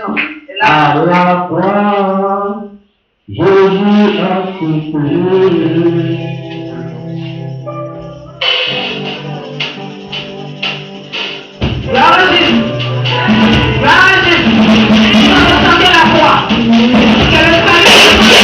résurrection et À la croix, Jésus a souffert. Gloire à Jésus. Gloire à Jésus. Quand vous sentez la croix, que le salut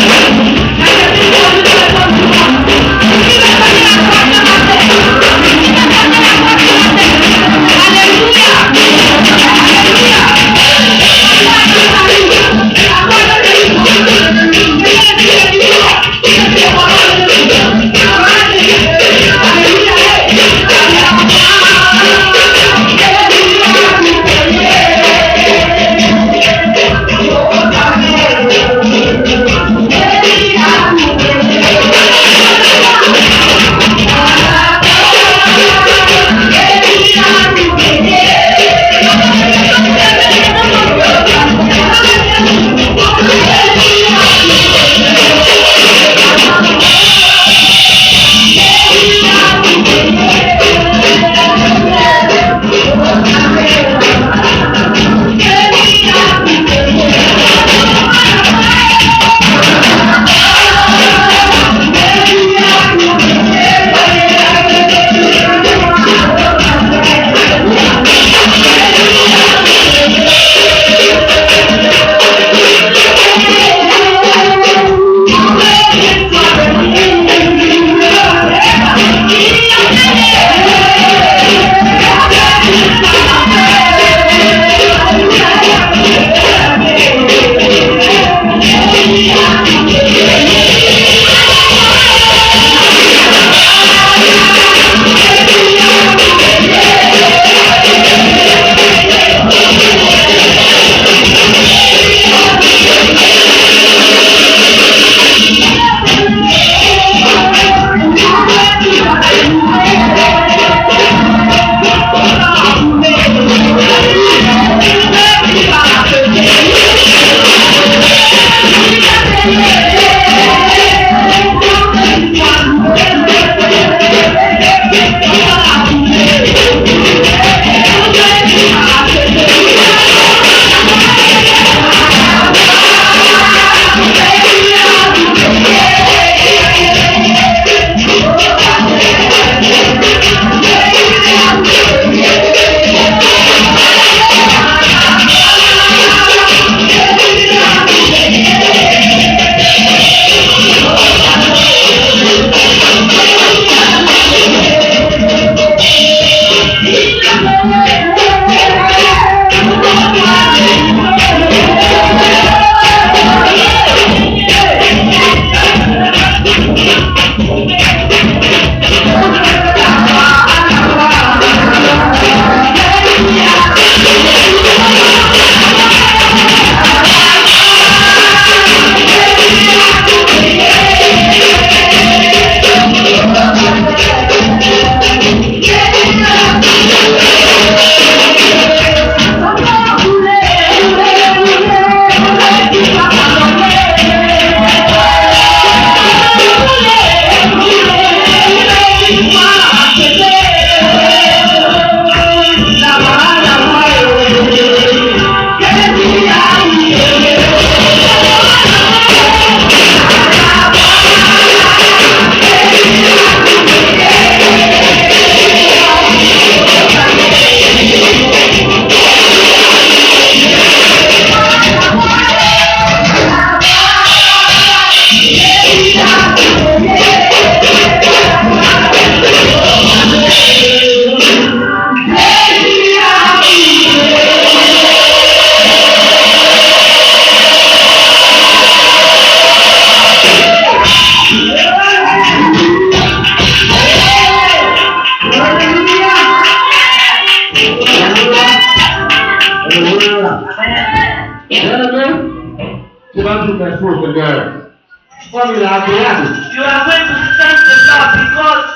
Comme il a agréable. You are going to thank the Lord because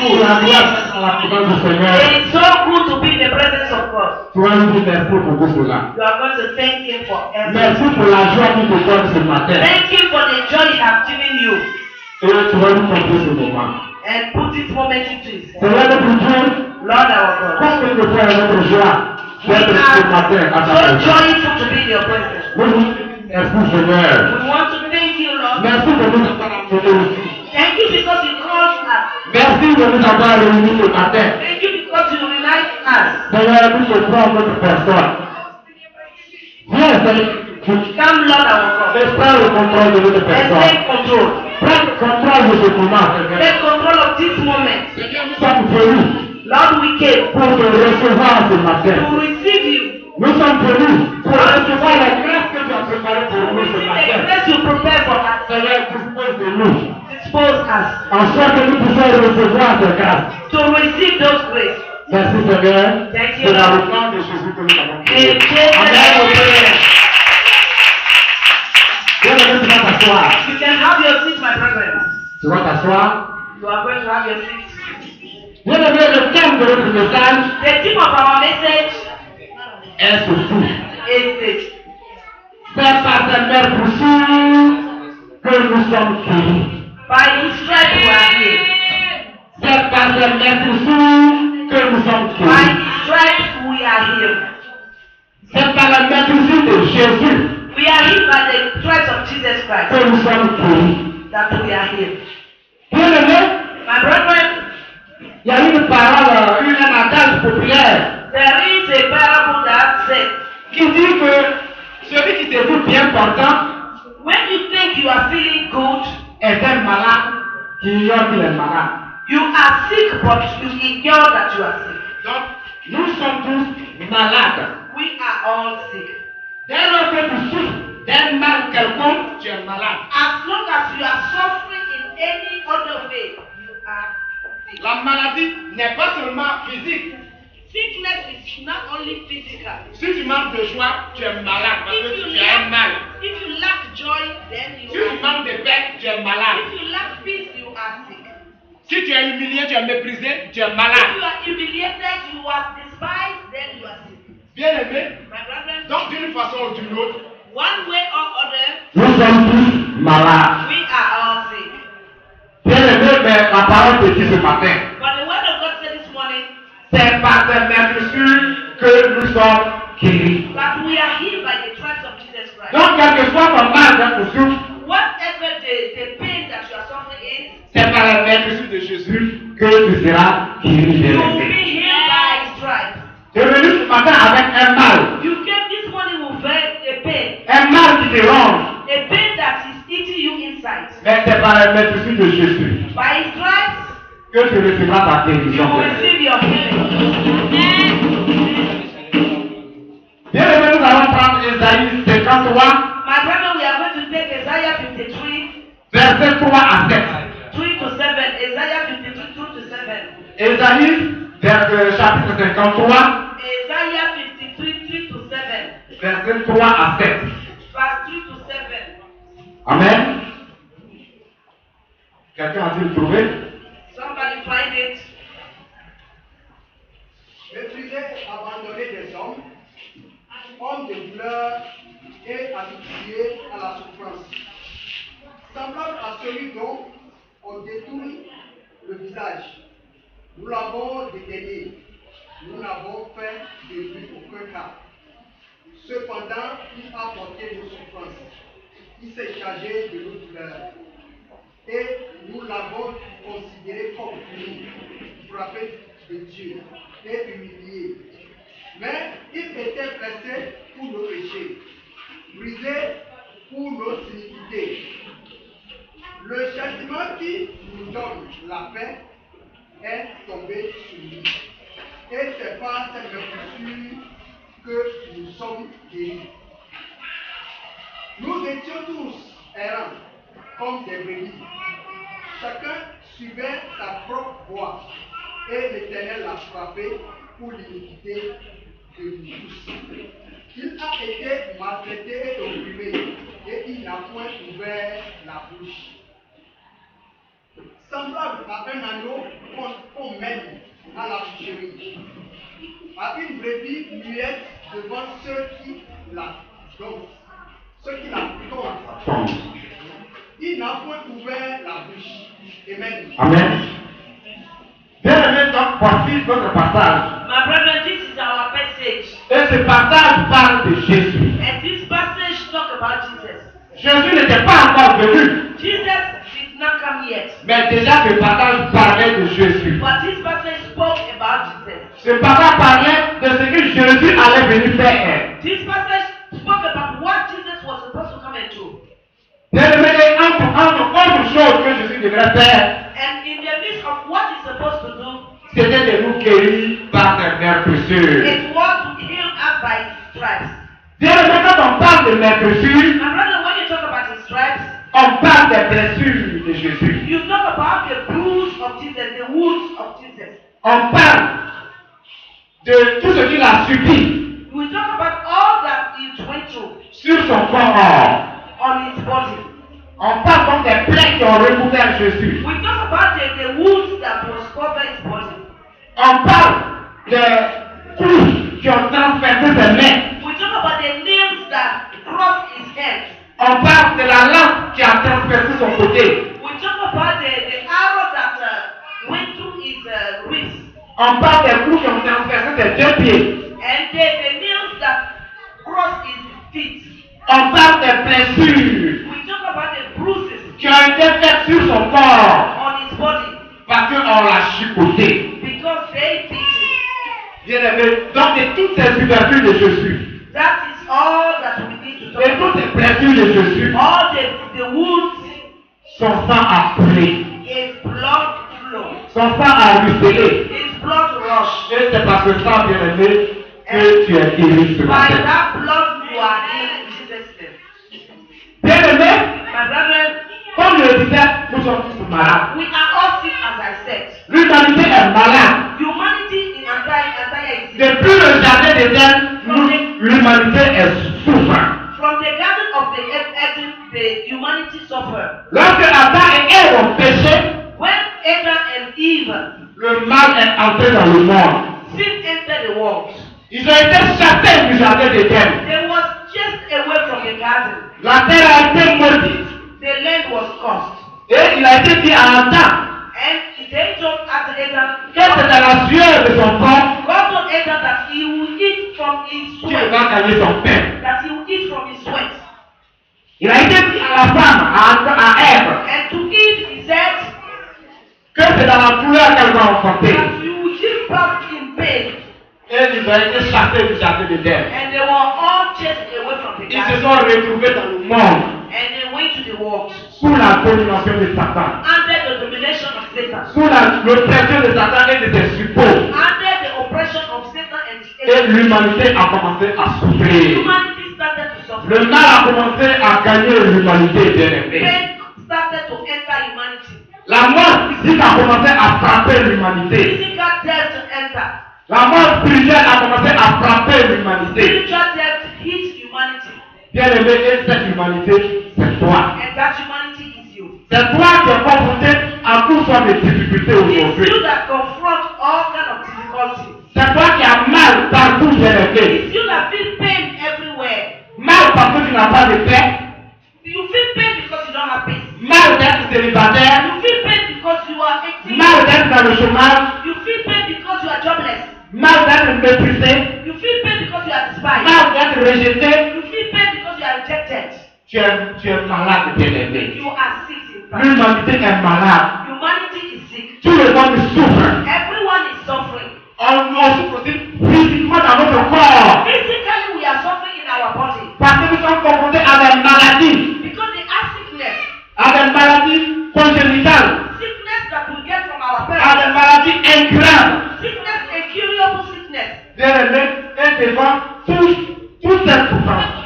Il est agréable à la présence du Seigneur. it's so good to be in the presence of God. Tu vas lui dire merci pour tout cela. You are going to thank Him for everything. Merci pour la joie qu'il te donne ce matin. Thank Him for the joy He has given you. Et tu vas lui confier ce moment. And put this moment into His hands. Seigneur notre Dieu, Lord our God. comme quelquefois est notre joie, We d'être ce matin à ta are so présence. joyful to be in your presence. Merci Seigneur. We want to thank you, Lord. Merci de nous avoir appelés aussi. Thank you because you called us. Merci de nous avoir réunis ce matin. Thank you because you unite us. Seigneur, nous te prends notre personne. Viens, Seigneur, Come, Lord, our God. et prends le contrôle de notre And personne. take control. Prends le contrôle de ce moment, Seigneur. Take control of this moment. Seigneur, nous sommes venus Lord, we came pour te recevoir ce matin. to receive you. Nous sommes venus pour recevoir la grâce que tu as préparée pour nous ce The matin. grace you prepare for us. Seigneur, dispose de nous, Dispose us en sorte que nous puissions recevoir cette grâce. to receive those grace. Merci Seigneur. Thank you, C'est dans Lord. le nom de Jésus que nous avons In prié. Jesus' name we pray. Bien-aimé, tu vas t'asseoir. You can have your seat, my brethren. Tu vas t'asseoir. You are going to have your seat. Bien-aimé, le thème de notre message The theme of our message est ceci. is this. C'est par cette meurtrissure que nous sommes guéris. By his stripes we are healed. C'est par cette meurtrissure que nous sommes By guéris. his stripes we are healed. C'est par la meurtrissure de Jésus We are healed by the stripes of Jesus Christ que nous sommes guéris. that we are healed. Bien-aimé, My brethren, il y a une parole, une adage populaire there is a parable that says, qui dit que celui qui te dit bien portant when you think you are feeling good, est un malade qui ignore qu'il est malade. you are sick, but you ignore that you are sick. Donc, nous sommes tous malades. We are all sick. Dès lors que tu souffres d'un mal quelconque, tu es malade. As long as you are suffering in any other way, you are sick. La maladie n'est pas seulement physique. Sickness is not only physical. Si tu manques de joie, tu es malade parce que tu as un mal. If you lack joy, then Si you tu are sick. manques de paix, tu es malade. If you lack peace, you are sick. Si tu es humilié, tu es méprisé, tu es If malade. you are humiliated, you are despised, then you are sick. Bien aimé, My brethren, donc d'une façon ou d'une autre, one way or other, nous sommes tous malades. we are all sick. Bien aimé, mais la parole te dit ce matin, But the word of God said this morning c'est par cette meurtrissure que nous sommes guéris. that we are healed by the stripes of Jesus Christ. Donc, quel que soit ton mal dans ton souffle, Whatever the pain that you are suffering is, c'est par la meurtrissure de Jésus que tu seras guéri. you Bien will be aimé. healed by his stripes. Tu es venu ce matin avec un mal. You came this morning with a pain, Un mal qui te ronge. a pain that is eating you inside. Mais c'est par la meurtrissure de Jésus By his stripes, que tu recevras ta you guérison. will receive your healing. Bien aimé, nous allons prendre Ésaïe 53, My brother, we are going to take Isaiah 53, versets 3 à 7. 3 to 7. Isaiah 53, 2 to 7. Ésaïe, chapitre 53, Isaiah 53, 3 to 7. versets 3 à 7. Verse 3 to 7. Amen. Quelqu'un a-t-il trouvé? Somebody find it. Méprisé, abandonné des hommes, homme de douleur et habitué à la souffrance. Semblable à celui dont on détourne le visage. Nous l'avons dédaigné, nous n'avons fait de lui aucun cas. Cependant, il a porté nos souffrances, il s'est chargé de nos douleurs. Et nous l'avons considéré comme puni, frappé de Dieu et humilié. Mais il était blessé pour nos péchés, brisé pour nos iniquités. Le châtiment qui nous donne la paix est tombé sur lui. Et c'est par cette blessure que nous sommes guéris. Nous étions tous errants comme des brebis. Chacun suivait sa propre voie. Et l'Éternel l'a frappé pour l'iniquité de nous tous. Il a été maltraité et opprimé, et il n'a point ouvert la bouche. Semblable à un agneau qu'on mène à la boucherie, à une brebis muette devant ceux qui la domptent, ceux qui la tombent. Il n'a point ouvert la bouche. Amen. Amen. Bien aimé, donc voici notre passage. My brother, this is our passage. Et ce passage parle de Jésus. And this passage talk about Jesus. Jésus n'était pas encore venu, Jesus did not come yet. mais déjà ce passage parlait de Jésus. But this passage spoke about Jesus. Ce passage parlait de ce que Jésus allait venir faire. This passage spoke about what Jesus was supposed to come and do. Bien-aimé, entre autre chose que Jésus devrait faire, And in the midst of what he's supposed to do, c'était de nous guérir par ses meurtrissures. it was to heal us by his stripes. Bien-aimé, quand on parle de meurtrissures, My brother, when you talk about his stripes, on parle des blessures de Jésus. you talk about the bruise of Jesus, the wounds of Jesus. On parle de tout ce qu'il a subi We talk about all that he went through sur son corps. on his body. On parle donc des plaies qui ont recouvert Jésus. We talk about the wounds that was covered his body. On parle des coups qui ont transpercé ses mains. We talk about the nails that crossed his hands. On parle de la lampe qui a transpercé son côté. We talk about the arrow that went through his wrist. On parle des coups qui ont transpercé ses deux pieds. And the nails that crossed his feet. On parle des blessures We talk about the bruises qui ont été faites sur son corps on his body parce qu'on l'a chicoté. because they beat him. Bien-aimé, donc de toutes ces ouvertures de Jésus, That is all that we need to talk de toutes about. ces blessures de Jésus, All the wounds, son sang a coulé, his blood flow, son sang a ruisselé. his blood rush. Et c'est par ce sang, bien-aimé, que tu es guéri ce By matin. that blood you are in Jesus' name. Bien-aimé, My brethren, comme je le disais, nous sommes tous malades. we are all sick as I said. L'humanité est malade. Humanity in entire existence. Depuis le jardin d'Éden, l'humanité est souffrante. From the garden of the Eden, the humanity suffered. Lorsque Adam et Ève ont péché, When Adam and Eve, le mal est entré dans le monde. sin entered the world. Ils ont été chassés du jardin d'Éden. They was just away from the garden. La terre a été maudite. The land was cursed. Et il a été dit à Adam And they told Adam, que c'était la sueur de son corps God told Adam that he would eat from his qui sweat. va gagner son pain. That he would eat from his sweat. Il a été dit à la femme, à Ève, And to Eve he said que c'est dans la douleur qu'elle va enfanter. that you would give birth in pain. Et ils ont été chassés du jardin d'Éden. And they were all chased away from the Ils se garden. sont retrouvés dans le monde And they went to the world sous la domination de Satan, under the domination of Satan. sous l'oppression de Satan et de ses suppôts. Under the oppression of Satan and his Et enemies. l'humanité a commencé à souffrir. Humanity started to suffer. Le mal a commencé à gagner l'humanité, bien-aimée. Pain started to enter humanity. La mort physique a commencé à frapper l'humanité. Physical death enter. La mort spirituelle a commencé à frapper l'humanité. Spiritual death hits humanity. Bien-aimé, et cette humanité, c'est toi. And that humanity is you. C'est toi qui es confronté à toutes sortes de difficultés It's you aujourd'hui. that confront all kind of difficulties. C'est toi qui as mal partout, bien-aimé. It's you that feel pain everywhere. Mal parce que tu n'as pas de paix. You feel pain because you don't have peace. Mal d'être célibataire. You feel pain because you are empty. Mal d'être dans le chômage. You feel pain because you are jobless. Mal d'être méprisé. You feel pain because you are despised. Mal d'être rejeté. You feel pain because you are rejected. Tu es malade, bien-aimé. You are sick in fact. L'humanité est malade. Humanity is sick. Tout le monde souffre. Everyone is suffering. On souffre aussi physiquement dans notre corps. Physically, we are suffering in our body Parce que nous sommes confrontés à des maladies. because they are sickness. À des maladies congénitales. Sickness that we get from our À parents. des maladies incurables. Sickness, incurable sickness. Bien-aimé, et devant toutes ces souffrances,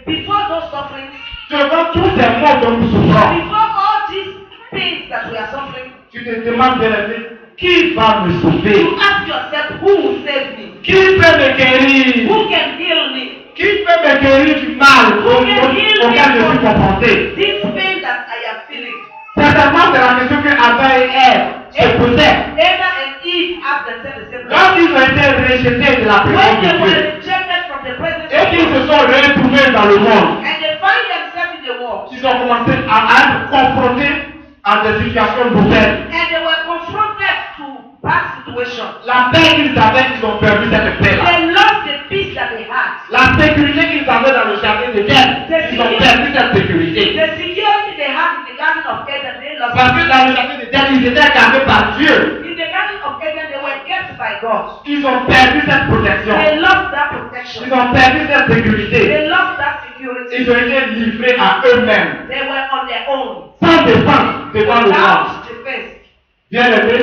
Before those sufferings, devant tous ces maux dont nous souffrons, before all these pains that we are suffering, tu te demandes, bien-aimé, qui va me sauver? you ask yourself, who will save me? Qui peut me guérir? Who can heal me? Qui peut me guérir du mal auquel je suis confronté? This pain that I am feeling. Certainement, c'est la question que Adam et Ève se posaient. Adam and Eve asked themselves the same Quand question. ils ont été rejetés de la When présence they de were Dieu rejected from the presence et of qu'ils God, se sont retrouvés dans le monde, and they find themselves in the world, ils ont commencé à être confrontés à des situations nouvelles. and they were confronted to bad situations. La paix qu'ils avaient, ils ont perdu cette paix-là. They lost the peace that sécurité qu'ils avaient dans le jardin d'Éden, ils ont perdu cette sécurité. The security they had in the Garden of Eden, they lost. Parce que dans le jardin d'Éden, ils étaient gardés par Dieu. In the Garden of Eden, they were kept by God. Ils ont perdu cette protection. They lost that protection. Ils ont perdu cette sécurité. They lost that security. Ils ont été livrés à eux-mêmes, They were on their own. sans défense devant le monde. Without defense. Bien aimé,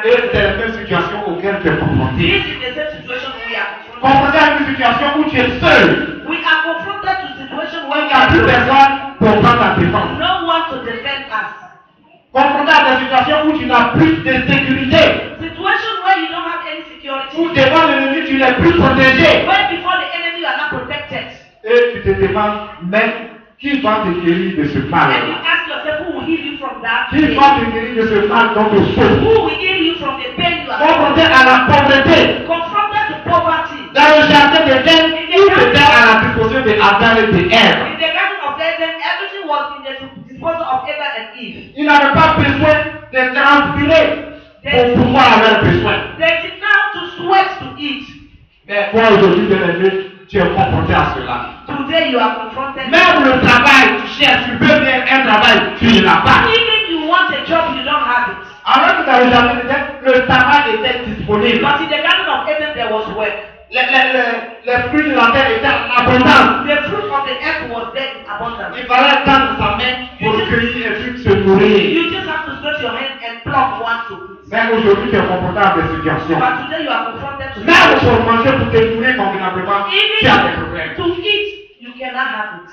et c'est la même situation auquel tu es confronté. This is the same situation we are confronted. Confronté à une situation où tu es seul. We are confronted to a situation Il where n'y a plus we personne pour prendre ta défense. no one to defend us. Confronté à des situations où tu n'as plus de sécurité. Situation where you don't have any security. Où devant l'ennemi tu n'es plus protégé. Where before the enemy you are not protected. Et tu te demandes, mais qui va te guérir de ce mal? And you ask yourself who will heal you from that Qui pain? va te guérir de ce mal dont tu souffres? Who will heal you from the pain you are Confronté à la pauvreté. confronted to poverty? Dans le jardin d'Éden, tout était à la disposition d'Adam et d'Ève. In the Garden of Eden, everything was in the disposal of Adam and Eve. Ils n'avaient pas besoin de transpirer pour pouvoir avoir besoin. They did not have to sweat to eat. Mais toi aujourd'hui, bien aimé, tu es confronté à cela. Today you are confronted. Même le travail, tu cherches, tu veux bien un travail, tu ne l'as pas. Even you want a job, you don't have it. Alors que dans le jardin d'Éden, le travail était disponible. But in the Garden of Eden, there was work. Les fruits de la terre étaient en abondance. The fruit of the earth was there in abundance. Il fallait tendre sa main pour cueillir et puis se nourrir. You just have to stretch your hand and pluck one to eat. Mais aujourd'hui, tu es confronté à des situations. But today you are confronted to Même pour manger, pour te nourrir convenablement, tu as des problèmes. to eat, you cannot have it.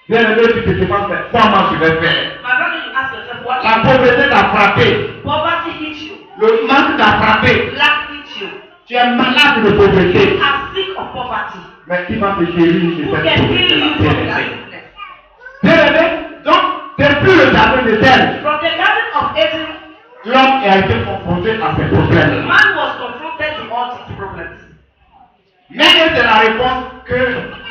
Bien aimé, tu te demandes, mais comment je vais faire? My brother, you ask yourself, what La pauvreté t'a frappé. poverty eats you, Le manque t'a frappé. lack eats you. Tu es malade de pauvreté. You are sick of poverty. Mais qui va te guérir de Who cette can heal you pauvreté? from that sickness? Bien aimé, donc, depuis le jardin d'Éden, From the Garden of Eden, l'homme a été confronté à ces problèmes. man was confronted to all these problems. Mais c'est la réponse que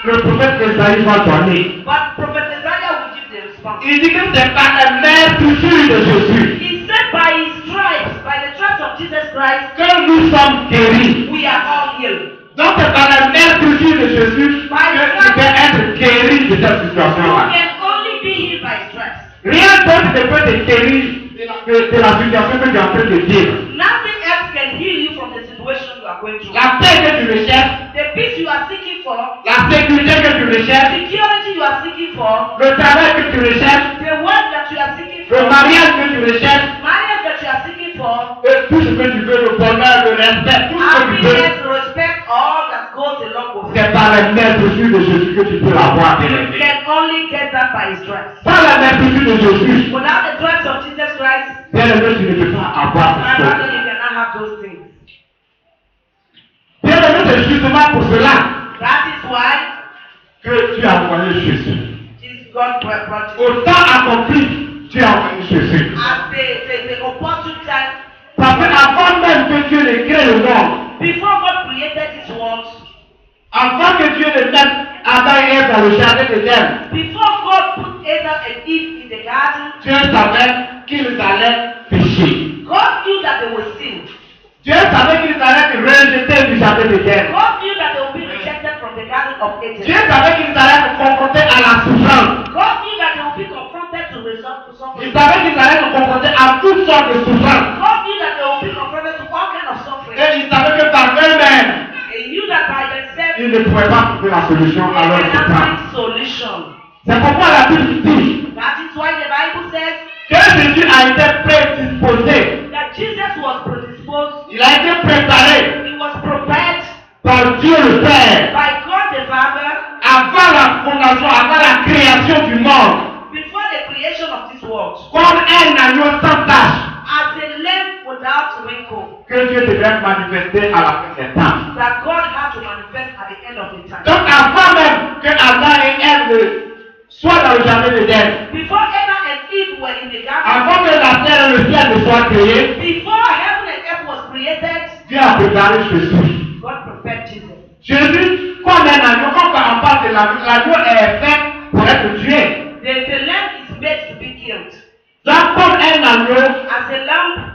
le prophète Esaïe va donner. But Prophet Isaiah will give the response. Il dit que c'est par la mère touchée de Jésus He said by his stripes, by the stripes of Jesus Christ, que nous sommes guéris. we are all healed. Donc c'est par la mère touchée de Jésus que tu peux être guéri de cette You situation-là. can only be healed by stripes. Rien d'autre ne peut te guérir de la situation que tu es en train de vivre. Nothing else can heal you from the situation you are going through. La paix que tu recherches, The peace you are seeking for, la sécurité que tu recherches, security you are seeking for, le travail que tu recherches, the work that you are seeking for, le mariage que tu recherches, marriage that you are seeking for, et tout ce que tu veux, le bonheur, le respect, tout ce que tu veux, happiness, respect, all that goes along with it. c'est par la mère touchée de Jésus que tu peux l'avoir, bien You aimé. can only get that by his stripes. Par la mère touchée de Jésus, Without the stripes of Jesus Christ, bien aimé, tu ne peux pas avoir my cette brother, chose. you cannot have those things. Bien aimé, c'est justement pour cela That is why que tu as envoyé Jésus. God brought you. Au temps accompli, tu as envoyé Jésus. At the opportune time, Parce qu'avant même que Dieu ne crée le monde, before God created this world, avant que Dieu ne mette Adam et Ève dans le jardin d'Éden, before God put Adam and Eve in the garden, Dieu savait qu'ils allaient pécher. God knew that they would sin. Dieu savait qu'ils allaient être rejetés du jardin d'Éden. God knew that they would be rejected from the garden of Dieu Eden. savait qu'ils allaient être confrontés à la souffrance. God knew that they would be confronted to result to Il suffering. savait qu'ils allaient être confrontés à toutes sortes de souffrances. God knew that they would be confronted to all kinds of suffering. Et il savait que par eux-mêmes, He knew that by themselves ils ne pouvaient pas trouver la solution à leur they cannot souffrance. find solution. C'est pourquoi la Bible dit That is why the Bible says que Jésus a été prédisposé. that Jesus was predisposed, Il a été préparé he was prepared par Dieu le Père by God the Father avant la fondation, avant la création du monde. before the creation of this world. Comme un agneau sans tache As a lamb without wrinkle, que Dieu devait manifester à la fin des temps. that God had to manifest at the end of the time. Donc avant même que Adam et Ève ne soient dans le jardin d'Éden, Before Adam and Eve were in the garden, avant que la terre et le ciel ne soient créés, before heaven and earth was created, Dieu a préparé Jésus. God prepared Jesus. Jésus, comme un agneau, quand on parle de l'agneau est fait pour être tué. The lamb is made to be killed. Donc comme un agneau As a lamb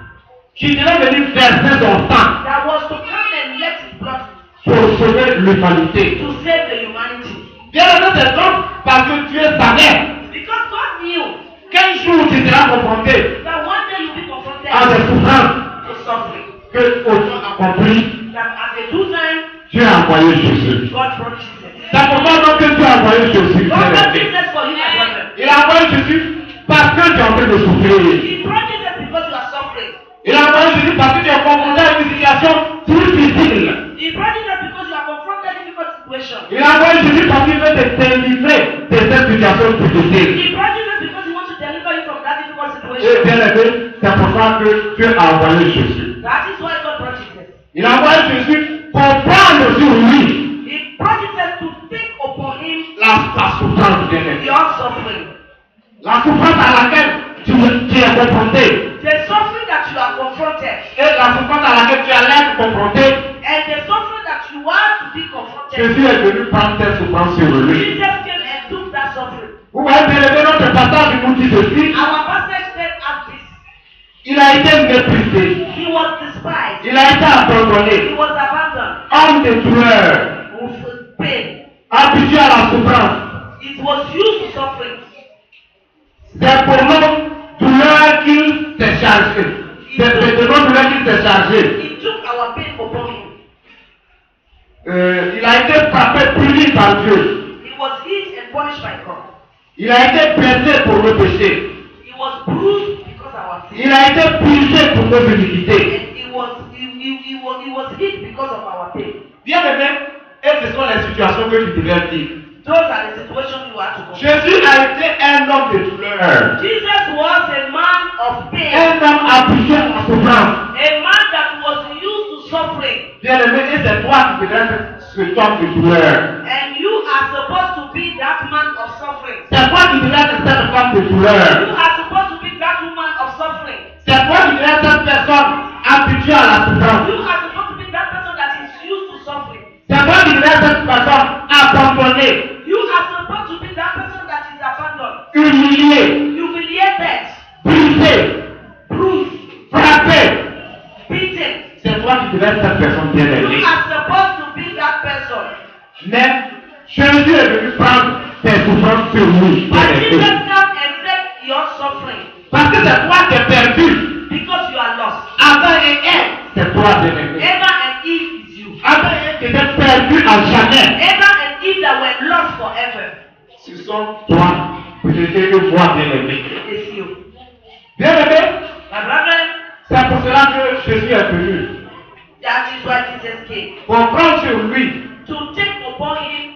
qui devait venir verser son sang that was to come and let his blood pour sauver l'humanité. to save the humanity. Bien aimé, c'est donc parce que Dieu savait Because God knew qu'un jour tu seras confronté that one day you'll be confronted à des souffrances to suffering. que au temps accompli, That at a due time, Dieu a envoyé Jésus. God brought Jesus. C'est pourquoi donc que Dieu a envoyé Jésus. God brought Jesus for you, my brother. Il a envoyé Jésus parce que tu es en train de souffrir. He brought Jesus because you are suffering. Il a envoyé Jésus parce que tu es confronté à une situation difficile. He brought Jesus because you are confronted in difficult situations. Il a envoyé Jésus parce qu'il veut te délivrer de cette situation difficile. He brought Jesus because he wants to deliver you from that difficult Et situation. bien aimé, c'est pour ça que Dieu a envoyé Jésus. That is why God brought Jesus. Il a envoyé Jésus pour prendre sur lui He brought Jesus to take upon him la souffrance, bien aimé. your suffering. La souffrance à laquelle tu es confronté. The suffering that you are confronted. Et la souffrance à laquelle tu allais être confronté. And the suffering that you are to be confronted. Jésus est venu prendre cette souffrance sur lui. Jesus came and took that suffering. Vous voyez bien aimé, notre passage nous dit ceci. Our passage said as this. Il a été méprisé. He was despised. Il a été He abandonné. was abandoned. Homme de douleur. With pain. Habitué à la souffrance. It was used to suffering. C'est pour nos douleurs qu'il s'est chargé. C'est de nos douleurs qu'il s'est chargé. He took our pain upon him. Il a été frappé, puni par Dieu. He was hit and punished by God. Il a été blessé pour nos péchés. He was bruised because of our sin. Il a été purgé pour nos iniquités. And he was hit because of our pain. Bien aimé, et ce sont les situations que tu devais vivre. Those are the situations you have to go through. Jésus a été un homme de douleur. Jesus was a man of pain. Un homme habitué à la souffrance. A man that was used to suffering. Bien aimé, et c'est toi qui devrais être cet homme de douleur. And you are supposed to be that man of suffering. C'est toi qui devrais être cette femme de You douleur. are supposed to be that woman of suffering. C'est toi qui devrais être cette personne habituée à la souffrance. You are supposed to be that person that is used to suffering. C'est toi qui devrais être cette personne abandonnée, You are supposed to be that person that is abandoned, humiliée, humiliated, brisée, bruised, frappée. beaten. C'est toi qui devrais être cette personne bien You aimée. are supposed to be that person. Mais Jésus est venu prendre tes souffrances sur lui. But bien Jesus aimé. come and take your suffering Parce que c'est toi qui es perdu. because you are lost. Adam et Ève, c'est toi bien aimé. Eva and Eve is you. Adam et Ève étaient perdus à jamais. Eva and Eve that were lost forever. Ce sont toi, peut-être que moi bien aimé. It's you. Bien aimé, My brother, c'est pour cela que Jésus est venu. that is why Jesus came. Pour prendre sur lui To take upon him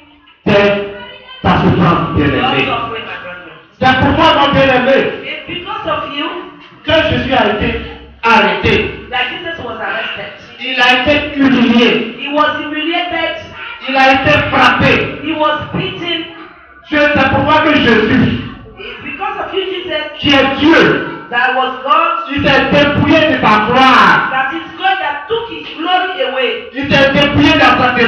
ta souffrance bien your aimé. suffering, my brother. C'est pourquoi mon bien aimé It's because of you que Jésus a été arrêté. that Jesus was arrested. Il a été humilié. He was humiliated. Il a été frappé. He was beaten. C'est pourquoi que Jésus, It's because of you, Jesus, qui est Dieu, that was God, il s'est dépouillé de sa gloire. that is God that took his glory away. Il s'est dépouillé de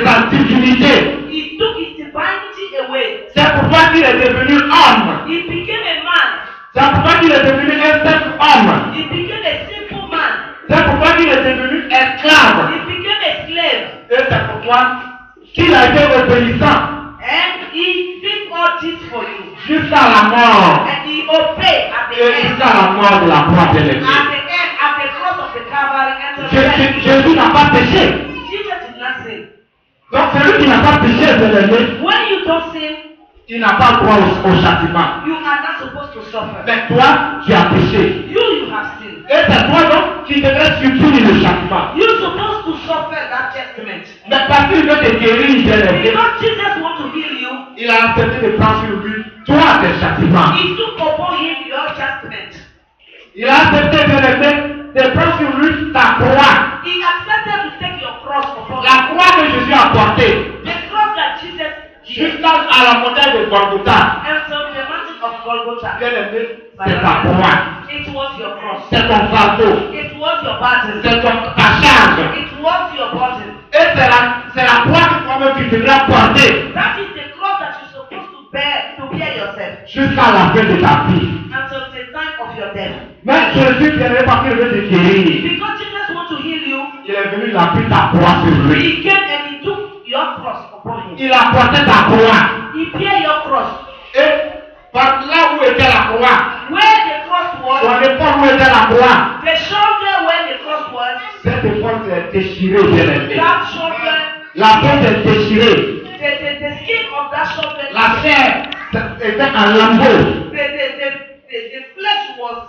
sa divinité. He took his divinity away. C'est pourquoi qu'il est devenu homme. He became a man. C'est pourquoi qu'il est devenu un simple homme. He became a simple man. C'est pourquoi qu'il est devenu esclave. He became a slave. Et c'est pourquoi qu'il a été obéissant And he did all this for you. jusqu'à la mort. And he obeyed at the Et end. jusqu'à la mort de la croix bien aimée. At the end, at the cross of the Calvary, and the death. Jésus n'a pas péché. Jesus did not sin. Donc celui qui n'a pas péché, bien aimé, When you don't sin, il n'a pas droit au châtiment. you are not supposed to suffer. Mais toi, tu as péché. You have sinned. Et c'est toi donc qui devrais subir le châtiment. You're supposed to suffer that testament. Mais parce qu'il veut te guérir, bien aimé, Because Jesus wants to heal you, il a accepté de prendre sur lui toi tes châtiments. he took upon him your testament. Il a accepté, bien aimé, de prendre sur lui ta croix. He accepted to take your cross upon him. La croix que Jésus a portée The cross that Jesus did jusqu'à la montagne de Golgotha. until the mountain of Golgotha. Bien aimé, c'est ta croix. It was your cross. C'est ton fardeau. It was your burden. C'est ta charge. It was your burden. Et c'est la croix que toi-même tu devrais porter That is the cross that you're supposed to bear yourself jusqu'à la fin de ta vie. until the time of your death. Mais Jésus viendrait parce qu'il veut te guérir. Because Jesus wants to heal you, Il est venu, il a pris ta croix sur lui. he came and he took your cross upon him. Il a porté ta croix. He bear your cross. Et par là où était la croix, Where the cross sur was, l'épaule où était la croix, the shoulder where the cross was, cette épaule s'est déchirée, bien aimé. that shoulder, La peau s'est déchirée. the skin of that shoulder, La chair était en lambeaux. the flesh was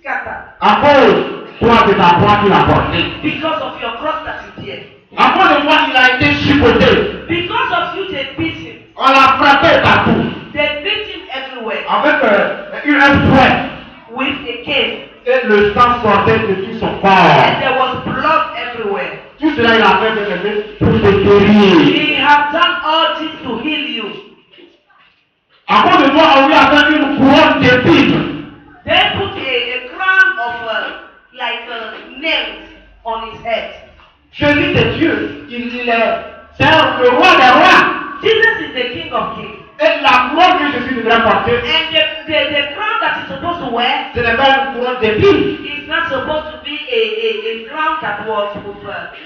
scattered À cause, toi, de ta croix qu'il a portée. because of your cross that you bear. À cause de toi, il a été chicoté. Because of you, they beat him. On l'a frappé partout. They beat him everywhere Avec un fouet. with a cane. Et le sang sortait de tout son corps. And there was blood everywhere. Tout cela, il a fait, bien aimé, pour te guérir. He have done all this to heal you. À cause de toi, on lui a fait une couronne d'épines. They put a crown of nails on his head. Jésus est Dieu. C'est le roi des rois. Jesus is the King of Kings. Et la couronne que Jésus devrait porter, And the crown that he's supposed to wear ce n'est pas une couronne d'épines. is not supposed to be a crown that was with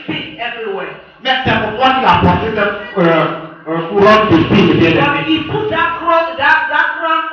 pin everywhere. Mais c'est pour toi qu'il a porté cette couronne d'épines, bien But aimé. he put that crown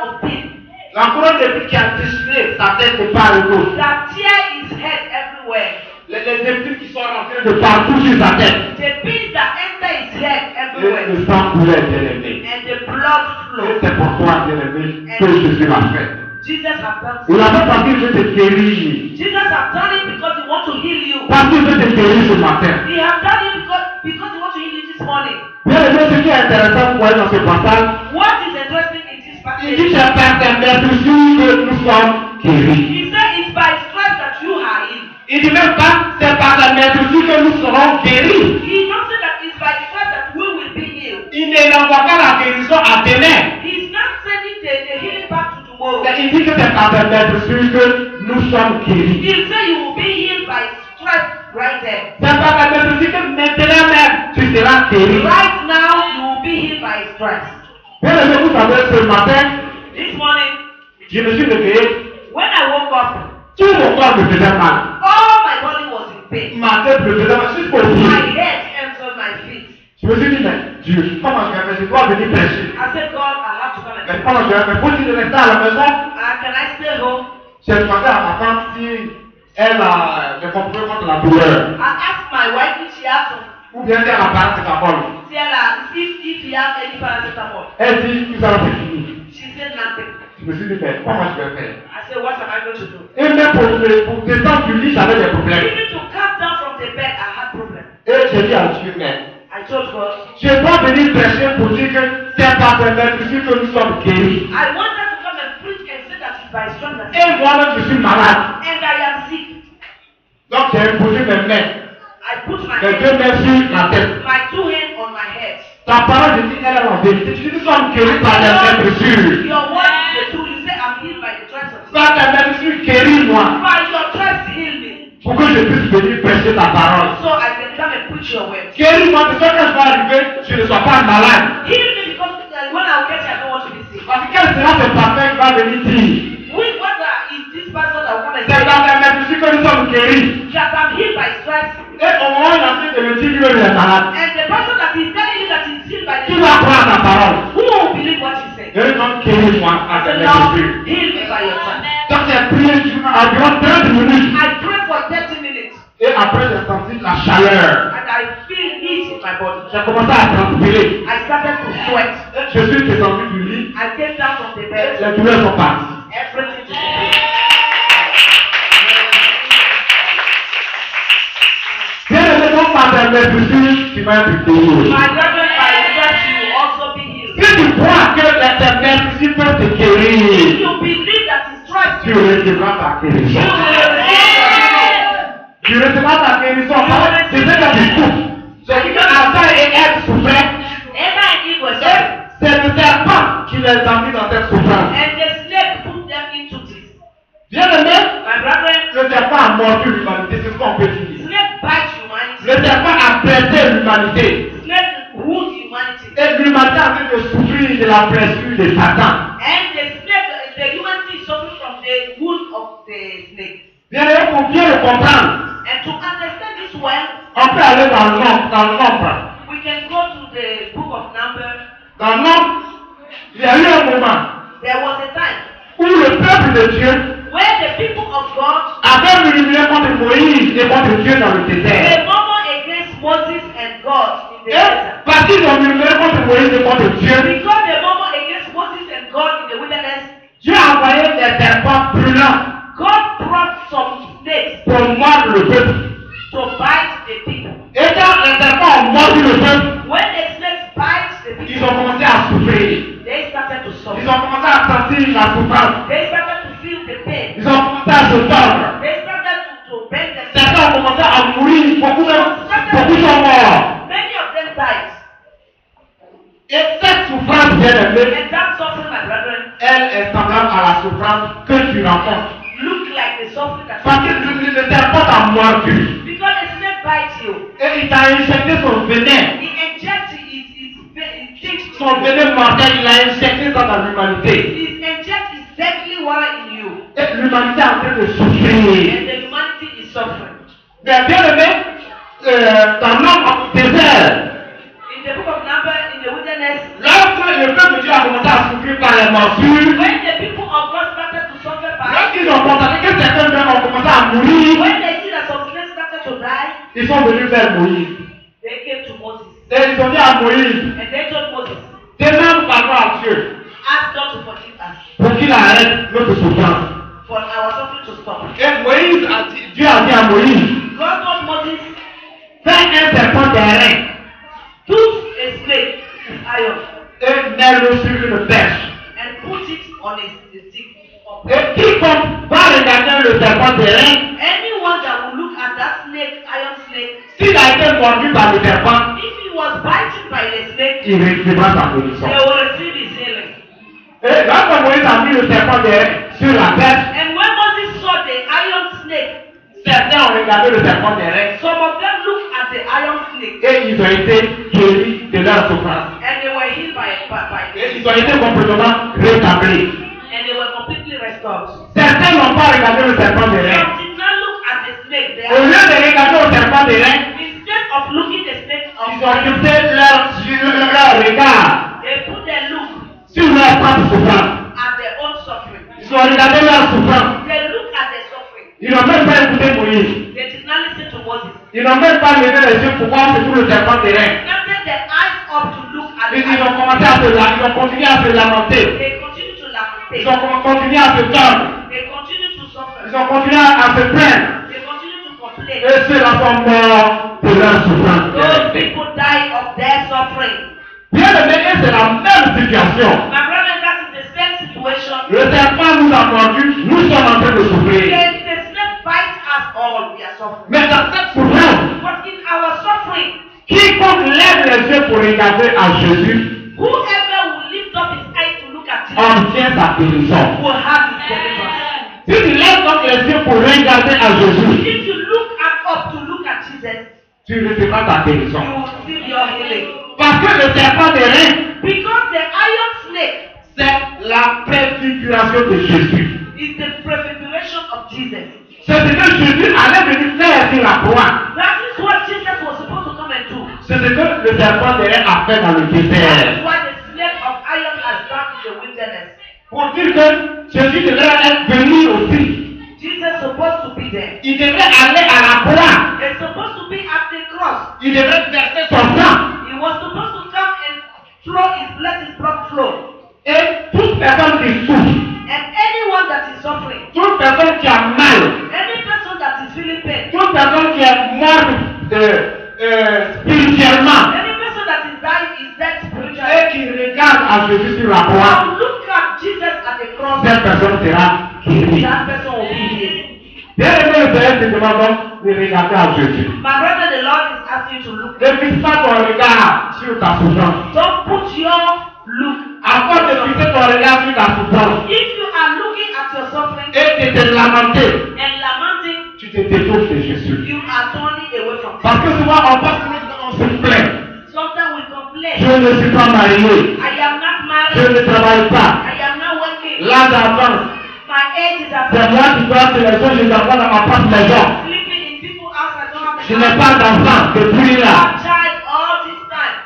of pin La couronne d'épines qui a déchiré sa tête de part et d'autre. that tear his head everywhere. Les épines qui sont rentrées de partout sur sa tête. The pins that enter his head Et everywhere. le sang coulait, bien aimé. And the blood Et flowed. c'est pour toi, bien aimé, que Jésus l'a fait. Jesus have done Il it. a fait parce qu'il veut te guérir. Jesus have done it because he wants to heal you. Parce qu'il veut te guérir ce matin. He have done it because he wants to heal you this morning. Bien aimé, ce qui est intéressant pour elle dans ce passage, What is interesting in this il dit passage? c'est par tes meurtrissures que nous sommes guéris. He said it's by stripes that you are healed. Il dit même pas c'est par la meurtrissure que nous serons guéris. He don't say that it's by stripes that we will be healed. Il ne l'envoie pas la guérison à demain. He's not sending the healing back to tomorrow. Mais il dit que c'est par tes meurtrissures que nous sommes guéris. He say you will be healed by stripes right there. C'est par la meurtrissure que maintenant même tu seras guéri. Right now you will be healed by stripes. Bien aimé, vous savez, ce matin, This morning, je me suis réveillé, when I woke up, tout mon corps me faisait mal. all my body was in pain. Ma tête me faisait mal jusqu'au My pied. head entered my feet. Je me suis dit, mais Dieu, comment je vais faire? Je dois venir prêcher. I said, God, I have to come Mais and comment je vais faire? Faut-il rester à la maison? can I stay home? J'ai demandé à ma femme si elle a des comprimés contre la douleur. I asked my wife if she has some, Ou bien si elle a paracétamol. if he has any paracetamol. Elle dit, tout ça c'est fini. She said nothing. Je me suis dit, mais comment je vais faire? I said, what am I going to do? Et même pour descendre du lit, j'avais des problèmes. Even to come down from the bed, I had problems. Et j'ai dit à Dieu, mais I told God, je dois venir prêcher pour dire que c'est par tes meurtrissures que nous sommes guéris. I want her to come and preach and say that it's by strength that Et moi-même, je suis malade. and I am sick. Donc j'ai imposé mes mains, I put my les deux mains sur ma tête. my two hands on my head. Ta parole, je dis, elle est la vérité. Tu dis, nous sommes guéris par les meurtrissures. Your word is the truth. You say I'm healed by the stripes of Jesus. Par tes meurtrissures, guéris-moi. By your stripes, heal me. Pour que je puisse venir prêcher ta parole. So I can come and preach your word. Guéris-moi de ce que je vais arriver, je ne sois pas malade. Heal me because when I will get here, I don't want to be sick. Parce que quel sera ce pasteur qui va venir dire? What is this pastor that will come and C'est say dans tes meurtrissures que nous sommes guéris. that I'm healed by stripes? Et au moment où il est en train de me dire qu'il est malade, And the person that is telling you that he's healed by the qui va croire ta parole? who will believe what he said? Et donc, guéris-moi à tes The Lord, meurtrissures. heal me by your stripes. Donc j'ai prié environ 30 minutes. I pray for 30 minutes Et après, j'ai senti la chaleur. and I feel heat in my body. J'ai commencé à transpirer. I started to sweat. Je suis descendu du lit. I came down from the bed. Les douleurs sont parties. Everything disappeared. Bien aimé, donc par tes meurtrissures, tu vas être guéri. My brethren, by stripes you will also be healed. Si tu crois que tes meurtrissures peuvent te If guérir, you believe that his stripes tu you will recevras ta guérison. receive. Tu recevras ta guérison. C'est ce que tu souffres. C'est dit que Adam et Ève souffraient. Eva and Eve were Et suffering, c'est le serpent qui les a mis dans cette souffrance. and the snake put them into this. Bien aimé, My brethren, le serpent a mordu l'humanité, c'est ce qu'on peut dire. snake bite humanity. Le serpent a pressé l'humanité. Snake wound humanity. Et l'humanité est en train de souffrir de la blessure de Satan. And the humanity is suffering from the wound of the snake. Bien aimé, pour bien le comprendre, And to understand this well, on peut aller dans le nombre. we can go to the book of Numbers. Dans l'homme, il y a eu un moment There was a time où le peuple de Dieu where the people of God avait murmuré contre Moïse et contre Dieu dans le désert. they murmured against Moses and God in the Et desert. parce qu'ils ont murmuré contre Moïse et contre Dieu, Because they murmured against Moses and God in the wilderness, Dieu a envoyé des serpents brûlants God brought some snakes pour mordre le peuple. to bite the people. Et quand les serpents ont mordu le peuple, When the snakes bite the ils people, ont commencé à souffrir. they started to Ils suffer. ont commencé à sentir la souffrance. They started to feel the pain. Ils ont commencé à se tordre. They started to bend themselves. Certains ont commencé à mourir. Beaucoup sont morts. Many of them died. Et cette souffrance, bien aimée, And that suffering, my brethren, elle est semblable à la souffrance que tu rencontres. look like the suffering that Parce que le serpent t'a mordu. because the snake bites you. Et il t'a injecté son venin. He injects Son venin mortel, il a injecté ça dans l'humanité. He injects his deadly water in you. Et l'humanité est en train de souffrir. And the humanity is suffering. Mais bien aimé, dans notre désert, In the book of Numbers, in the wilderness, lorsque le peuple de Dieu a commencé à souffrir par les morsures, when the people of God started to suffer by, lorsqu'ils ont constaté que certains gens ont commencé à mourir, when they see that some snakes started to die, ils sont venus vers Moïse. they came to Moses. Et ils ont dit à Moïse, And they told Moses, demande pardon à Dieu ask God to forgive us pour qu'il arrête notre souffrance. for our suffering to stop. Et Moïse a dit, Dieu a dit à Moïse, God told Moses, fais un serpent d'airain took a snake with iron et mets-le sur une perche. and put it on a stick. Et quiconque va regarder le serpent d'airain, Anyone that will look at that snake, iron snake, s'il a été mordu par le serpent, if he was bited by the snake, il recevra sa they guérison. will receive his healing. Et lorsque Moïse a mis le serpent d'airain sur la perche, And when Moses saw the iron snake, certains ont regardé le serpent d'airain some of them looked at the iron snake et ils ont été guéris de leur souffrance. and they were healed by Et ils ont été complètement rétablis. and they were completely restored. Certains n'ont pas regardé le serpent d'airain. Some did not look at the snake. They Au lieu de regarder le serpent d'airain, instead of looking the snake of ils ont jeté leur regard they put their look sur leur propre souffrance. at their own suffering. Ils ont regardé leur souffrance. They look at their suffering. Ils n'ont même pas écouté Moïse. They did not listen to Moses. Ils n'ont même pas levé les yeux pour voir sur le serpent d'airain. They lifted their eyes up to look at the Ils ont iron. commencé à se lamenter. Ils ont continué à se lamenter. They continue to lament. Ils ont continué à se tordre. They continue to suffer. Ils ont continué à se plaindre. They continue to complain. Et ceux-là sont morts de leur souffrance. Those people die of their suffering. Bien aimé, et c'est la même situation. My brother, that is the same situation. Le serpent nous a mordus, nous sommes en train de souffrir. The snake bites us all, we are suffering. Mais dans cette souffrance, But in our suffering, quiconque lève les yeux pour regarder à Jésus, whoever will lift up his eyes to look at Jesus obtient sa guérison. will have his deliverance. Si tu lèves donc les yeux pour regarder à Jésus, If you look up to look at Jesus, tu recevras ta you guérison. will receive your healing. Parce que le serpent d'airain, Because the iron snake c'est la préfiguration de Jésus. is the prefiguration of Jesus. C'est ce que Jésus allait venir faire sur la croix. That is what Jesus was supposed to come and do. C'est ce que le serpent d'airain a fait dans le That is désert. what the snake of iron has done in the wilderness. Pour dire que Jésus devrait être venu aussi. Jesus is supposed to be there. Il devrait aller à la croix. He's supposed to be at the cross. Il devrait verser son sang. He was supposed to come and let his blood flow. Et toute personne qui souffre, And anyone that is suffering, toute personne qui a mal, any person that is feeling pain, toute personne qui est morte spirituellement any person that is dying is dead spiritually. et qui regarde à Jésus sur la croix, Now look at Jesus at the cross. cette personne sera guérie. That person will be healed. Bien aimé, le Seigneur te demande donc de regarder à Jésus. My brother, the Lord is asking you to look. Ne fixe pas ton regard sur ta souffrance. Don't put your look. Avant de fixer ton regard sur ta souffrance If you are looking at your suffering et de te lamenter, and lamenting, tu te détournes de Jésus. you are turning away from Parce Jesus. que souvent on passe on se plaint. Sometimes we complain. Je ne suis pas marié. I am not Je married. ne travaille pas. I am not working. L'âge avance. My age is C'est advanced. moi qui dois faire les choses, je dois avoir dans ma propre maison. Sleeping in people's house. I don't have Je a n'ai house. pas d'enfant depuis I là. have child all this time.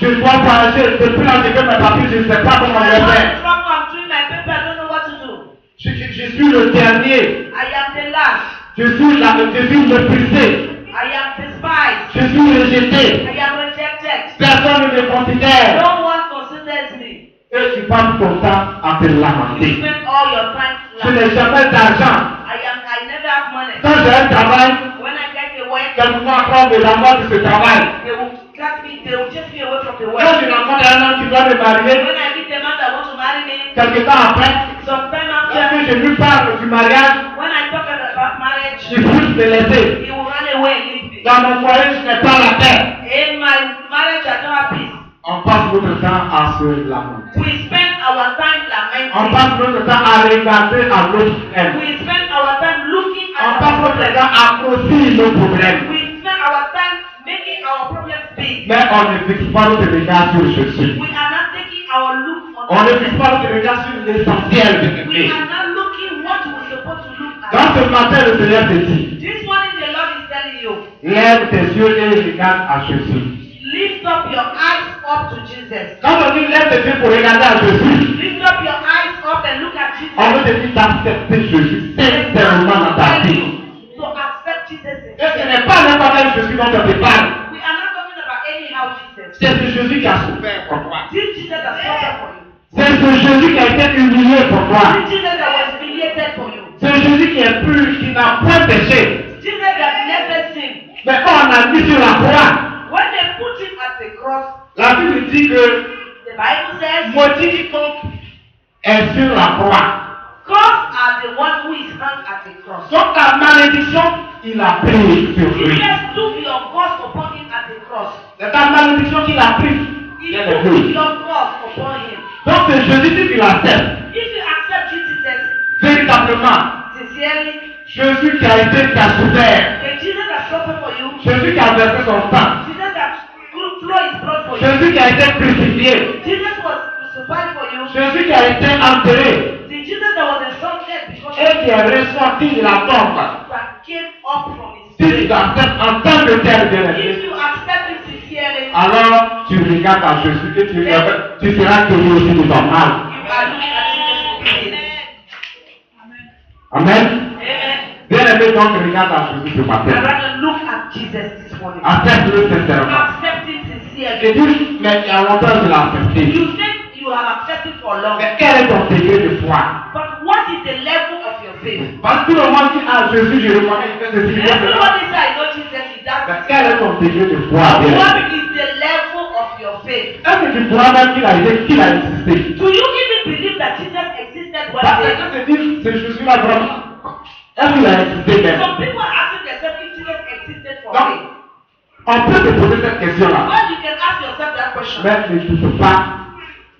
Je dois voyager. Depuis là, j'ai fait mes papiers, je ne sais pas comment je vais faire. I'm doing my paper, I don't know what to do. Je suis le dernier. I am the last. Je suis méprisé. I am despised. Je suis rejeté. I am rejected. Personne ne me considère. No one considers me. Et tu passes ton temps à te You lamenter. spend all your time Je laughing. n'ai jamais d'argent. I never have money. Quand j'ai un travail, When I get a work, quelquefois après on me renvoie de ce travail. they will cut me, they will chase me away from the work. Quand je rencontre un homme qui doit me marier, When I meet a man that wants to marry me, quelque temps après, sometime lorsque after, je lui parle du mariage, when I talk about marriage, il puisse me laisser. he will run away and leave me. Dans mon foyer, je n'ai pas la paix. In my marriage, I don't have peace. On passe notre temps à se lamenter. We spend our time On lamenting. passe notre temps à regarder à l'autre end. We spend our time looking On at passe our notre problems. temps à grossir nos problèmes. We spend our time making our problems big. Mais on ne fixe pas notre regard sur Jésus. We are not taking our look on On ne fixe pas notre regard sur l'essentiel de We Dieu. are not looking what we're supposed to look at. Dans ce matin, le Seigneur te dit, This morning the Lord is telling you, lève tes yeux et regarde à Jésus. lift up your eyes up to Jesus. Quand on dit lève tes yeux pour regarder à Jésus, Lift up your eyes up and look at Jesus. on veut te dire d'accepter Jésus sincèrement dans ta vie. To accept Jesus. Et ce n'est pas n'importe quel Jésus dont on te parle. We are not talking about anyhow Jesus. C'est ce Jésus qui a souffert pour toi. This Jesus that suffered for you. C'est ce Jésus qui a été humilié pour toi. This Jesus that was humiliated for you. C'est Jésus qui est pur, qui n'a point péché. Jesus that never sinned. Mais quand on a mis sur la croix, When they put him at the cross, la Bible dit que the Bible says, maudit quiconque est sur la croix. gods are the one who is hung at the cross. Donc ta malédiction, il a pris sur lui. Jesus took your cross upon him at the cross. C'est ta malédiction qu'il a pris. He Il est took pris. your cross upon him. Donc c'est Jésus qui l'accepte. If you accept Jesus Véritablement, sincerely, Jésus qui a souffert. the Jesus that suffered for you, Jésus qui a versé son sang. Jesus that flow his blood for you, Jésus qui a été crucifié. Jesus was crucified for you, Jésus qui a été enterré. the Jesus that was exalted because Et qui est ressorti de la tombe. that came up from his Si grave. tu acceptes en tant que tel bien If aimé, you accept him sincerely, alors tu regardes à Jésus et tu seras guéri aussi de ton mal. you are looking at Jesus with peace. Amen. Amen. Bien aimé, donc regarde à Jésus ce I'd matin. rather look at Jesus this morning. Accepte-le sincèrement. Accept him sincerely. Et dis, mais il y a longtemps je l'ai accepté. You think you have accepted for long, Mais quel est ton degré de foi? but what is the level of your faith? Parce que tout le monde dit, ah Jésus, je reconnais, il fait ceci, il fait cela. Everybody say I know Jesus, he does. Mais quel est ton degré de foi? But bien what aimé? is the level of your faith? Est-ce que tu crois même qu'il a existé? Do you even believe that Jesus existed one Parce day? que se dit, c'est Jésus-là vraiment. Est-ce qu'il a existé même? Some people are asking themselves if Jesus existed for Donc, me. on peut se poser cette question-là. Well, you can ask yourself that question. Mais ne doute pas,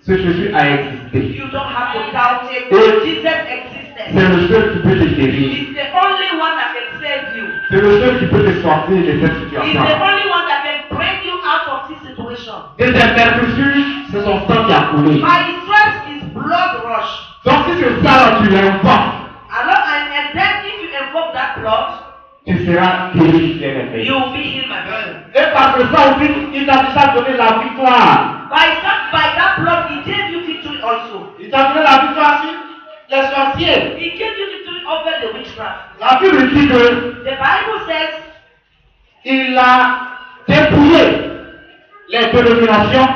ce Jésus a existé. You don't have to doubt it. Jesus existed. C'est le seul qui peut te guérir. He's the only one that can save you. C'est le seul qui peut te sortir de cette He's situation. the only one that can bring you out of this situation. Et tes persécutions, c'est son sang qui a coulé. By his stripes, his blood rush. Donc si c'est ça, là, tu l'invoques, And then if you invoke that blood, tu seras guéri, bien aimé. you will be healed, my brother. Et par ça aussi, il t'a déjà donné la victoire. By that blood, he gave you victory also. Il t'a donné la victoire sur les sorciers. He gave you victory over the witchcraft. La Bible dit que The Bible says il a dépouillé les dénominations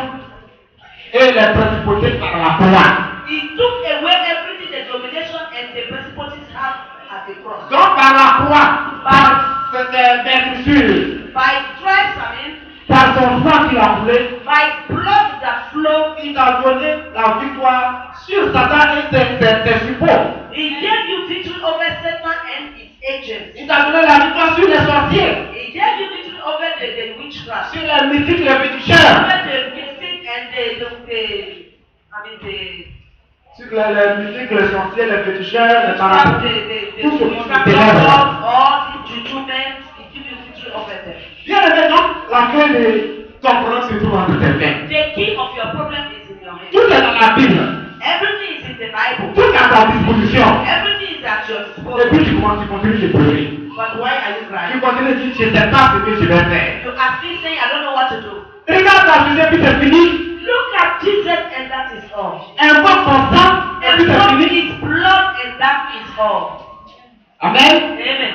et les principautés par la croix. he took away everything the domination and the principalities have at the cross. Donc par la croix, par cette meurtrissure, By stripes, I mean, par son sang qu'il a coulé, by blood that flowed, il t'a donné la victoire sur Satan et ses suppôts. he gave you victory over Satan and his agents. Il t'a donné la victoire sur les sorciers, He gave you victory over the witchcraft, sur les mystiques, les féticheurs, over the mystic and sur les mystiques, les sorciers, les féticheurs, les parapluies. the Tout ce monde witchcraft, est ténèbres. all the judgments, he gave you victory over them. Bien aimé, donc la clé de ton problème se trouve entre tes mains. The key of your problem is in your hand. Tout est dans la Bible, Everything is in the Bible. tout est à ta disposition. Everything is at your Et disposal. puis tu continues de pleurer. But why are you Tu crying? continues de dire, je ne sais pas ce que je vais faire. You are still saying, I don't know what to do. Regarde ta Jésus, puis c'est fini. Look at Jesus and that is all. Invoque ton sang, et puis c'est Invoke fini. his blood and that is all. Amen. Amen.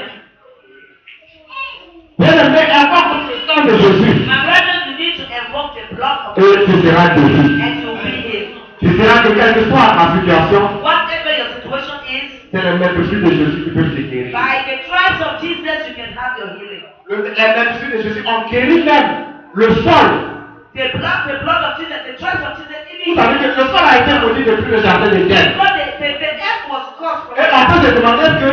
Bien-aimé, invoque le sang de Jésus. My brother, you need to invoke the blood of Et Jesus tu seras guéri. and you'll be healed. Tu seras que quelle que soit ta situation, Whatever your situation is, c'est le maître-fils de Jésus qui peut te guérir. by the stripes of Jesus, you can have your healing. Les maîtres-fils de Jésus ont guéri même le sol. The blood of Jesus, the stripes of Jesus, Vous savez que le sol a été maudit depuis le jardin d'Éden. because the earth was caused from Et on peut se demander que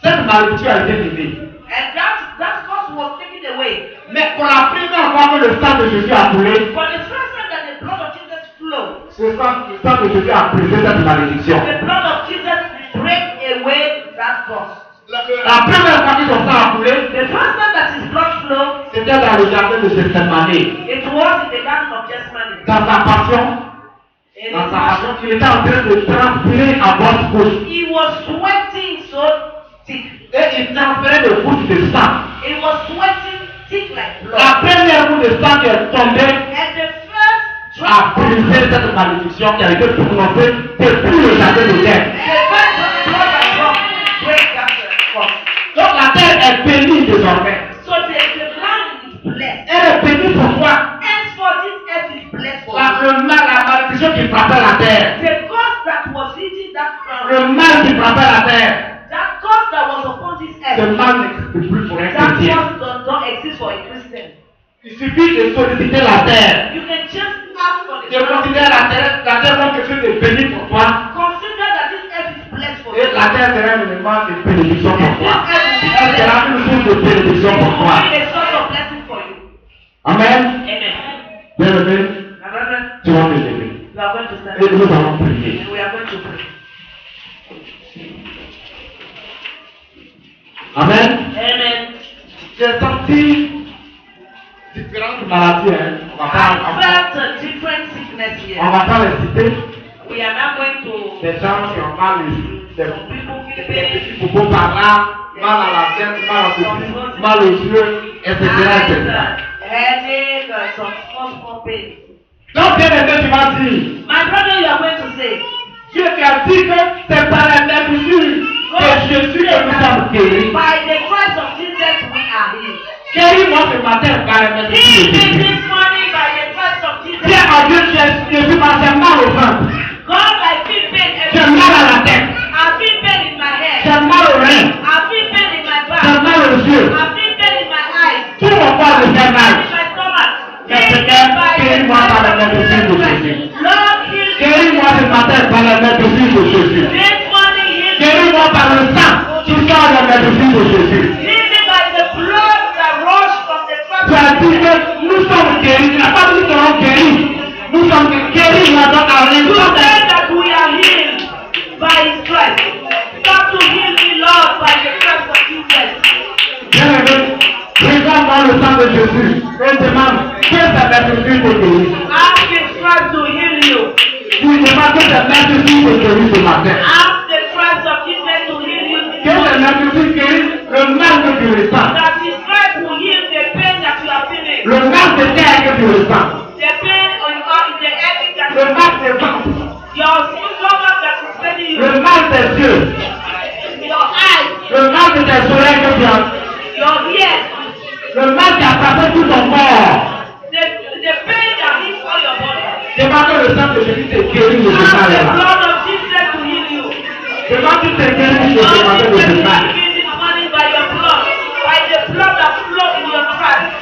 cette malédiction a été levée. and that cause was taken away. Mais pour la première fois que le sang de Jésus a coulé, For the first time that the blood of Jesus flowed, le sang de Jésus a brisé cette malédiction. the blood of Jesus break away that cause. La première fois que son sang a coulé, The first time that his blood flowed, c'était dans le jardin de Gethsemane. it was in the garden of Gethsemane. Dans sa passion, In dans his sa passion, passion, il était en train de transpirer à voix gauche. he was sweating so thick. Et il transpirait de gouttes de sang. It was sweating thick like blood. La première goutte de sang qui est tombée And the first a drop of brisé cette malédiction qui a été prononcée depuis le jardin d'Éden. the first drop of blood that dropped break that cause. Donc la terre est bénie désormais. So the land is blessed. Elle est bénie pour toi. Henceforth, this earth is blessed for you. La malédiction qui frappait la terre. The cause that was hitting that ground, Le mal qui frappait la terre. that cause that was upon this Ce earth, mal n'existe plus pour un that chrétien. cause don't exist for a Christian. Il suffit de solliciter la terre. You can just ask for the De considérer la terre comme quelque chose de béni pour toi. Consider that this earth is blessed for Et you. la terre sera un élément de bénédiction pour And this toi. earth will be Elle sera une source de bénédiction pour toi. a source of blessing for you. Amen. Amen. Bien-aimé, My brother, tu vas te lever. we are going to stand Et nous allons prier. and we are going to pray. Amen. Amen. J'ai senti différentes maladies. Hein. I felt a different sickness On here. va pas les citer. We are now going to Des gens qui ont mal ici. Des some people feel des pain, petits bobos par là, mal à la tête, mal à ceci, mal aux yeux, etc. eyes, etc. headache, some small pain. Donc, bien aimé, tu vas dire, My brother, you are going to say, Dieu qui a dit que c'est par la mesure de Jésus que nous sommes guéris. by the stripes of Jesus we are healed. Guéris-moi ce matin par la mesure de Heal me Jésus. this morning by the stripes of Jesus. Dis à Dieu, Jésus, parce que j'ai mal au ventre, God, I feel pain j'ai every mal à la tête, I feel pain in my head. j'ai mal au rein, I feel pain in my j'ai back. mal aux yeux. I feel pain in my eyes. Tout mon corps me fait In mal. my stomach. Mais Seigneur, guéris-moi par la mesure de Jésus. Lord, heal me. Guéris-moi ce matin par la mesure de Jésus. This morning, heal me. Guéris-moi par le sang qui sort de la mesure de Jésus. Heal me by the blood that rushed from the Tu as dit que nous sommes guéris. Tu n'as pas dit que nous serons guéris. Nous sommes guéris maintenant à You l'instant. said that we are healed by His stripes. Come to heal me, Lord, by the stripes of Jesus. Bien-aimé, regarde dans le sang de Jésus et demande que sa mesure te guérit. Ask the stripes to heal you. Tu demandes que sa mesure te guérit ce matin. Ask the stripes of Jesus to heal you. Que sa mesure guérisse le mal que tu ressens. That His stripes will heal the pain that you are feeling. Le mal de terre que tu ressens. The pain on the headache that Le mal des ventres. your stomach that is paining you. Le mal des yeux. Your eyes, Le mal de tes oreilles que tu as. your ears. Le mal qui a frappé tout ton corps. The pain that hits all your body. Demande que le sang de Jésus te guérisse de ce Ask the mal-là. blood of Jesus to heal you. Demande qu'il te guérisse de ce Lord, matin de Jesus ce is mal. healed this morning by your blood. By the blood that flows in your stripes.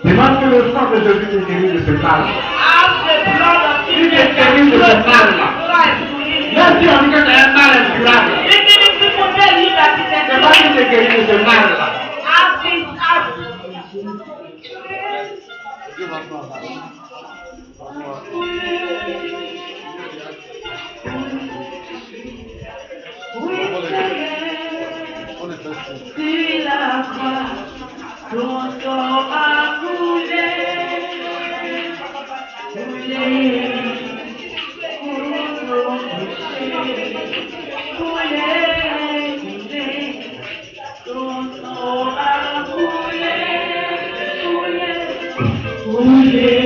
Demande que le sang de Jésus te guérisse de ce mal. Ask the blood of Il Jesus te guérisse de ce mal-là. Christ to heal you. Même si on dit que c'est un mal incurable. Even if people tell you that it's a Demande qu'il te guérisse de ce mal-là. ask this, ask Oui, sur la croix, ton sang a coulé, coulé, pour nos péchés, coulé, coulé, ton sang a coulé, coulé, coulé.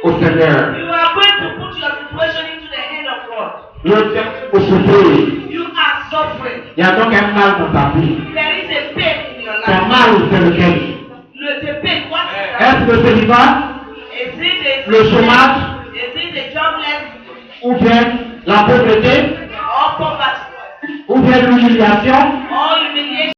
Au Seigneur. You are going to put your situation into the hand of God. You are suffering. Il y a donc un mal pour ta vie. There is a pain in your life. Ton mal, c'est lequel? The pain, what is that? Est-ce le célibat? Is it Le chômage? Is it the jobless? Ou bien la pauvreté? Or poverty? Ou bien l'humiliation?